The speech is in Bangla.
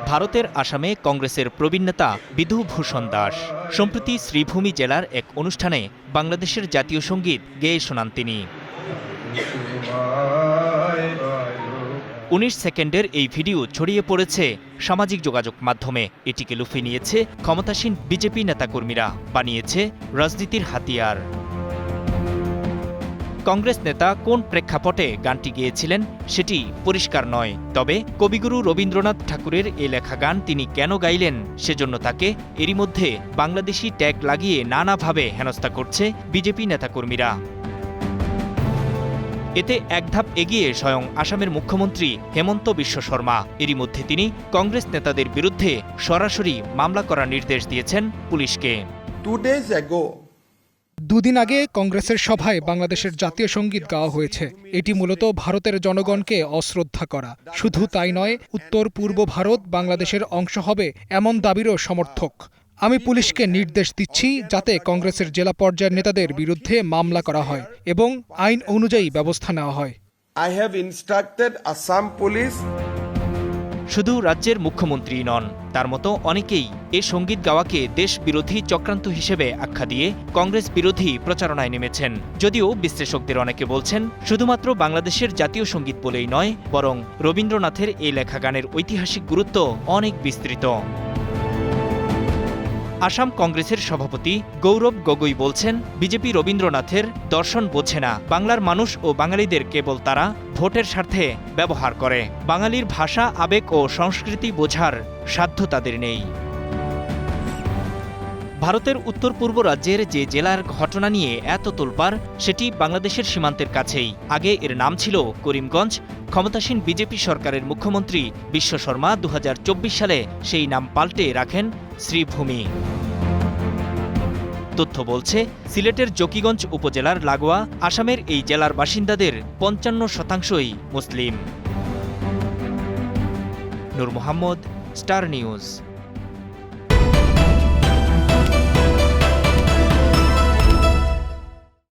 ভারতের আসামে কংগ্রেসের প্রবীণ নেতা বিধুভূষণ দাস সম্প্রতি শ্রীভূমি জেলার এক অনুষ্ঠানে বাংলাদেশের জাতীয় সঙ্গীত গেয়ে শোনান তিনি। ১৯ সেকেন্ডের এই ভিডিও ছড়িয়ে পড়েছে সামাজিক যোগাযোগ মাধ্যমে। এটিকে লুফে নিয়েছে ক্ষমতাসীন বিজেপি নেতাকর্মীরা, বানিয়েছে রাজনীতির হাতিয়ার। কংগ্রেস নেতা কোন প্রেক্ষাপটে গানটি গেয়েছিলেন সেটি পরিষ্কার নয়, তবে কবিগুরু রবীন্দ্রনাথ ঠাকুরের এ লেখা গান তিনি কেন গাইলেন সেজন্য তাকে এরই মধ্যে বাংলাদেশি ট্যাগ লাগিয়ে নানাভাবে হেনস্থা করছে বিজেপি নেতাকর্মীরা। এতে এক ধাপ এগিয়ে স্বয়ং আসামের মুখ্যমন্ত্রী হেমন্ত বিশ্ব শর্মা। এরই মধ্যে তিনি কংগ্রেস নেতাদের বিরুদ্ধে সরাসরি মামলা করার নির্দেশ দিয়েছেন পুলিশকে। 2 days ago, দুদিন আগে কংগ্রেসের সভায় বাংলাদেশের জাতীয় সঙ্গীত গাওয়া হয়েছে। এটি মূলত ভারতের জনগণকে অশ্রদ্ধা করা। শুধু তাই নয়, উত্তর পূর্ব ভারত বাংলাদেশের অংশ হবে এমন দাবিরও সমর্থক। আমি পুলিশকে নির্দেশ দিচ্ছি যাতে কংগ্রেসের জেলা পর্যায়ের নেতাদের বিরুদ্ধে মামলা করা হয় এবং আইন অনুযায়ী ব্যবস্থা নেওয়া হয়। I have instructed Assam Police. শুধু রাজ্যের মুখ্যমন্ত্রী নন, তার মতো অনেকেই এ সঙ্গীত গাওয়াকে দেশ বিরোধী চক্রান্ত হিসেবে আখ্যা দিয়ে কংগ্রেস বিরোধী প্রচারণায় নেমেছেন। যদিও বিশ্লেষকদের অনেকে বলছেন শুধুমাত্র বাংলাদেশের জাতীয় সঙ্গীত বলেই নয়, বরং রবীন্দ্রনাথের এই লেখা গানের ঐতিহাসিক গুরুত্ব অনেক বিস্তৃত। আসাম কংগ্রেসের সভাপতি গৌরব গগৈ বলছেন, বিজেপি রবীন্দ্রনাথের দর্শন বোঝে না। বাংলার মানুষ ও বাঙালিদের কেবল তারা ভোটের স্বার্থে ব্যবহার করে। বাঙালির ভাষা, আবেগ ও সংস্কৃতি বোঝার সাধ্য তাদের নেই। ভারতের উত্তর পূর্ব রাজ্যের যে জেলার ঘটনা নিয়ে এত তোলপাড়, সেটি বাংলাদেশের সীমান্তের কাছেই। আগে এর নাম ছিল করিমগঞ্জ। ক্ষমতাসীন বিজেপি সরকারের মুখ্যমন্ত্রী বিশ্ব শর্মা ২০২৪ সালে সেই নাম পাল্টে রাখেন শ্রীভূমি। তথ্য বলছে, সিলেটের জকিগঞ্জ উপজেলার লাগোয়া আসামের এই জেলার বাসিন্দাদের ৫৫%ই মুসলিম। নূর মোহাম্মদ, স্টার নিউজ।